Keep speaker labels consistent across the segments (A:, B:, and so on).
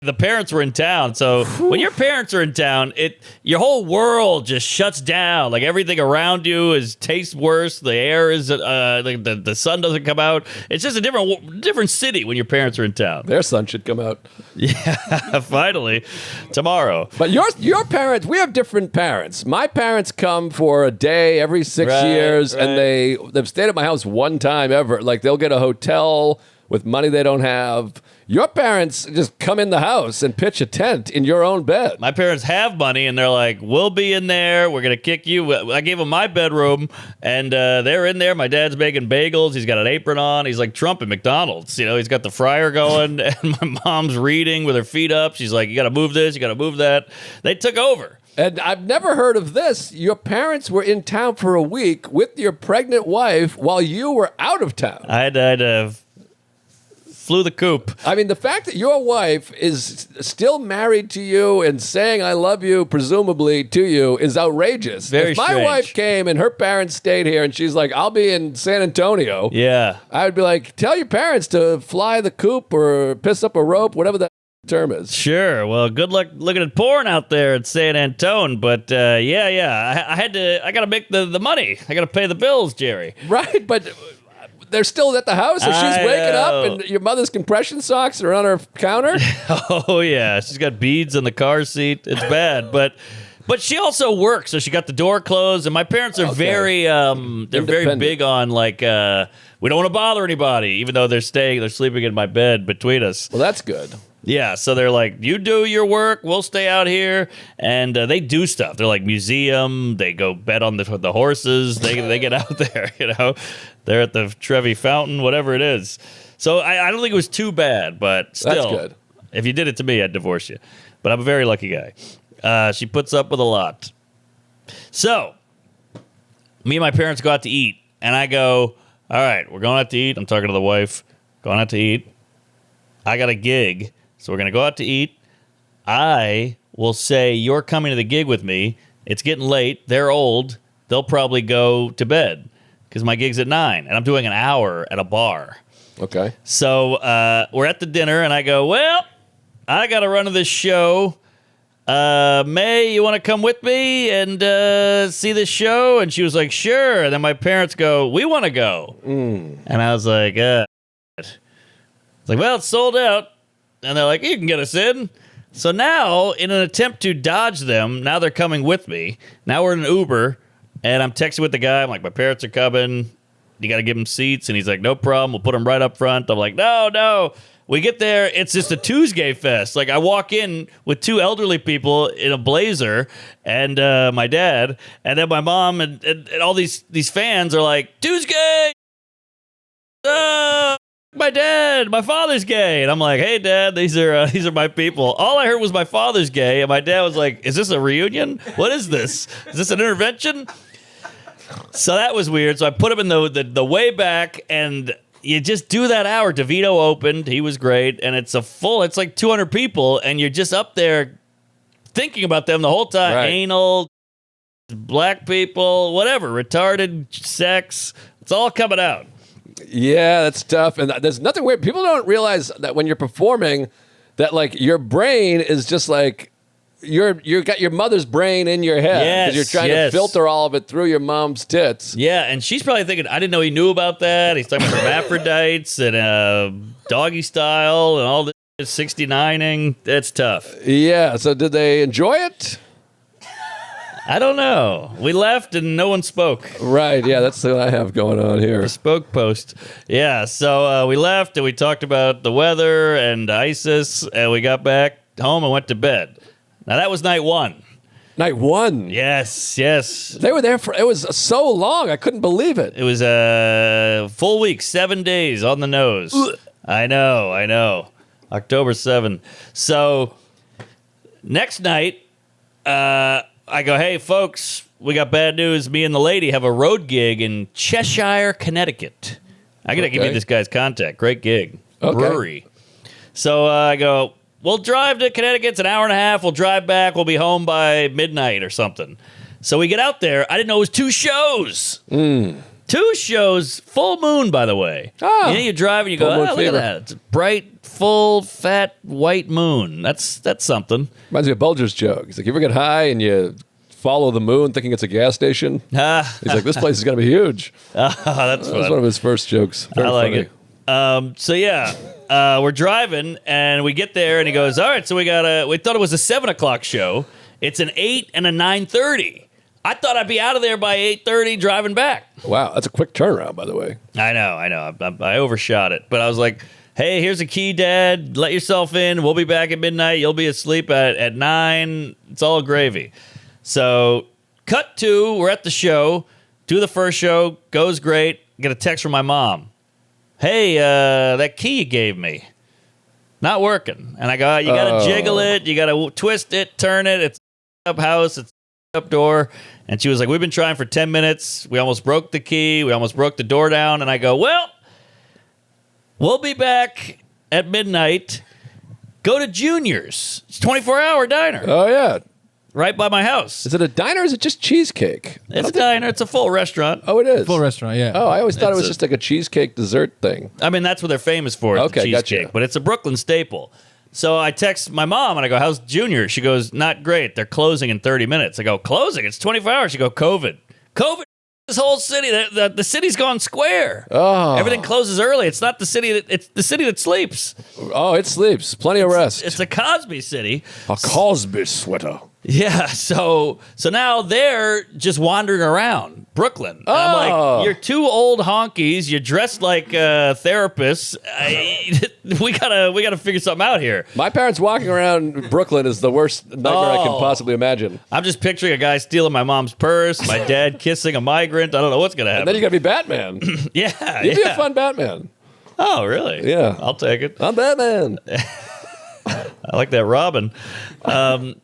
A: The parents were in town, so when your parents are in town, your whole world just shuts down. Like everything around you tastes worse. The air is like the sun doesn't come out. It's just a different city when your parents are in town.
B: Their sun should come out.
A: Yeah, finally tomorrow.
B: But your parents, we have different parents. My parents come for a day every 6 years, and they've stayed at my house one time ever. Like they'll get a hotel with money they don't have. Your parents just come in the house and pitch a tent in your own bed.
A: My parents have money, and they're like, we'll be in there. We're going to kick you. I gave them my bedroom, and they're in there. My dad's making bagels. He's got an apron on. He's like Trump at McDonald's. You know, he's got the fryer going, and my mom's reading with her feet up. She's like, you got to move this. You got to move that. They took over.
B: And I've never heard of this. Your parents were in town for a week with your pregnant wife while you were out of town.
A: I had to flew the coop.
B: I mean, the fact that your wife is still married to you and saying I love you, presumably, to you, is outrageous.
A: Very
B: If my
A: strange.
B: wife came and her parents stayed here and she's like, I'll be in San Antonio,
A: Yeah.
B: I would be like, tell your parents to fly the coop or piss up a rope, whatever that term is.
A: Sure. Well, good luck looking at porn out there in San Antone. But I got to make the money. I got to pay the bills, Jerry.
B: Right, but they're still at the house, so she's
A: I
B: waking up
A: know.
B: and your mother's compression socks are on her counter.
A: Oh, yeah. She's got beads in the car seat. It's bad. But she also works, so she got the door closed. And my parents are very big on, like, we don't want to bother anybody, even though they're sleeping in my bed between us.
B: Well, that's good.
A: Yeah, so they're like, you do your work, we'll stay out here, and they do stuff. They're like museum. They go bet on the horses. They get out there, you know. They're at the Trevi Fountain, whatever it is. So I don't think it was too bad, but still,
B: That's good.
A: If you did it to me, I'd divorce you. But I'm a very lucky guy. She puts up with a lot. So me and my parents go out to eat, and I go, all right, we're going out to eat. I'm talking to the wife, going out to eat. I got a gig. So we're going to go out to eat. I will say, you're coming to the gig with me. It's getting late. They're old. They'll probably go to bed because my gig's at 9, and I'm doing an hour at a bar.
B: Okay.
A: So we're at the dinner, and I go, well, I got to run to this show. May, you want to come with me and see this show? And she was like, sure. And then my parents go, we want to go. And I was like, it's like, well, it's sold out. And they're like, you can get us in. So now, in an attempt to dodge them, now they're coming with me. Now we're in an Uber, and I'm texting with the guy. I'm like, my parents are coming. You got to give them seats. And he's like, no problem. We'll put them right up front. I'm like, no. We get there. It's just a Tuesday fest. Like, I walk in with 2 elderly people in a blazer and my dad. And then my mom and all these fans are like, Tuesday! My dad, my father's gay. And I'm like, hey, Dad, these are my people. All I heard was my father's gay. And my dad was like, is this a reunion? What is this? Is this an intervention? So that was weird. So I put him in the way back, and you just do that hour. DeVito opened. He was great. And it's like 200 people, and you're just up there thinking about them the whole time.
B: Right.
A: Anal, black people, whatever, retarded sex. It's all coming out.
B: Yeah, that's tough. And there's nothing weird. People don't realize that when you're performing, that like your brain is just like you got your mother's brain in your head because you're trying to filter all of it through your mom's tits.
A: Yeah, and she's probably thinking, I didn't know he knew about that. He's talking about hermaphrodites and doggy style and all this 69ing. That's tough.
B: Yeah. So did they enjoy it?
A: I don't know. We left and no one spoke.
B: Right. Yeah, that's what I have going on here.
A: Spoke post. Yeah, so we left and we talked about the weather and ISIS, and we got back home and went to bed. Now, that was night 1.
B: Night 1.
A: Yes.
B: They were there it was so long. I couldn't believe it.
A: It was a full week, 7 days on the nose. I know. October 7. So, next night, I go, hey, folks, we got bad news. Me and the lady have a road gig in Cheshire, Connecticut. I got to give you this guy's contact. Great gig.
B: Okay.
A: Brewery. So I go, we'll drive to Connecticut. It's an hour and a half. We'll drive back. We'll be home by midnight or something. So we get out there. I didn't know it was 2 shows. 2 shows, full moon, by the way.
B: Ah.
A: You know, you drive and you go,
B: Full moon
A: look at
B: fever.
A: that. It's a bright, full, fat, white moon. That's something.
B: Reminds me of Bulger's joke. He's like, you ever get high and you follow the moon thinking it's a gas station? He's like, this place is going to be huge.
A: That's
B: That was
A: fun.
B: one of his first jokes. Very
A: I like
B: funny.
A: it. So yeah, we're driving and we get there and he goes, all right, so we thought it was a 7 o'clock show. It's an 8 and a 9:30. I thought I'd be out of there by 8:30 driving back.
B: Wow, that's a quick turnaround, by the way.
A: I know. I overshot it, but I was like, hey, here's a key, Dad. Let yourself in. We'll be back at midnight. You'll be asleep at 9. It's all gravy. So cut to, we're at the show. Do the first show. Goes great. Get a text from my mom. Hey, that key you gave me, not working. And I go, you got to jiggle it. You got to twist it, turn it. It's up house. It's up door. And she was like, we've been trying for 10 minutes. We almost broke the key. We almost broke the door down. And I go, well, we'll be back at midnight. Go to Junior's. It's a 24-hour diner
B: Oh, yeah.
A: right by my house.
B: Is it a diner or is it just cheesecake?
A: It's a diner. It's a full restaurant.
B: Oh, it is.
C: Full restaurant, yeah.
B: Oh, I always thought it
A: It's
B: was
A: a-
B: just like a cheesecake dessert thing.
A: I mean, that's what they're famous for, is the
B: Okay,
A: cheesecake.
B: gotcha.
A: But it's a Brooklyn staple. So I text my mom and I go, how's Junior? She goes, not great. They're closing in 30 minutes. I go, closing? It's 24 hours. She go, COVID. COVID, this whole city. The city's gone square.
B: Oh.
A: Everything closes early. It's not the city it's the city that sleeps.
B: Oh, it sleeps. Plenty of rest.
A: It's a Cosby city.
B: a Cosby sweater.
A: Yeah, so now they're just wandering around Brooklyn. And I'm
B: Oh.
A: like, you're 2 old honkies. You're dressed like therapists. We gotta figure something out here.
B: My parents walking around Brooklyn is the worst nightmare I can
A: Oh.
B: possibly imagine.
A: I'm just picturing a guy stealing my mom's purse, my dad kissing a migrant. I don't know what's gonna happen.
B: And then you got to be Batman.
A: yeah,
B: You'd be
A: yeah.
B: a fun Batman.
A: Oh, really?
B: Yeah.
A: I'll take it.
B: I'm Batman.
A: I like that Robin.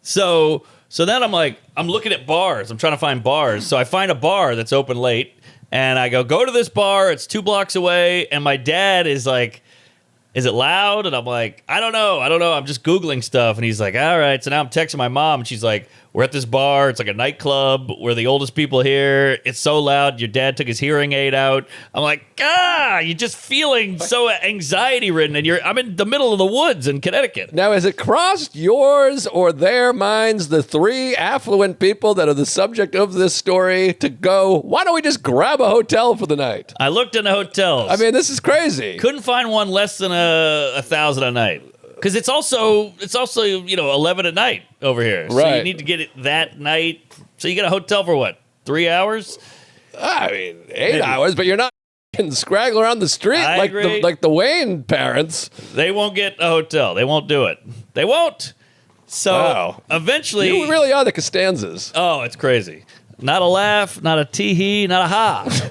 A: So then I'm like, I'm looking at bars. I'm trying to find bars. So I find a bar that's open late, and I go to this bar. It's 2 blocks away, and my dad is like, is it loud? And I'm like, I don't know. I'm just Googling stuff. And he's like, all right. So now I'm texting my mom, and she's like, we're at this bar. It's like a nightclub. We're the oldest people here. It's so loud. Your dad took his hearing aid out. I'm like, you're just feeling so anxiety ridden. And I'm in the middle of the woods in Connecticut.
B: Now, has it crossed yours or their minds, the 3 affluent people that are the subject of this story, to go, why don't we just grab a hotel for the night?
A: I looked into hotels.
B: I mean, this is crazy.
A: Couldn't find one less than $1,000 a night. Because it's also 11 at night over here. So you
B: Right.
A: need to get it that night. So you get a hotel for what? 3 hours?
B: I mean, 8 hours, but you're not f***ing scraggling around the street
A: I
B: like
A: agree.
B: like the Wayne parents.
A: They won't get a hotel. They won't do it. They won't. So
B: Wow.
A: eventually,
B: You really are the Costanzas.
A: oh, it's crazy. Not a laugh, not a tee-hee, not a ha.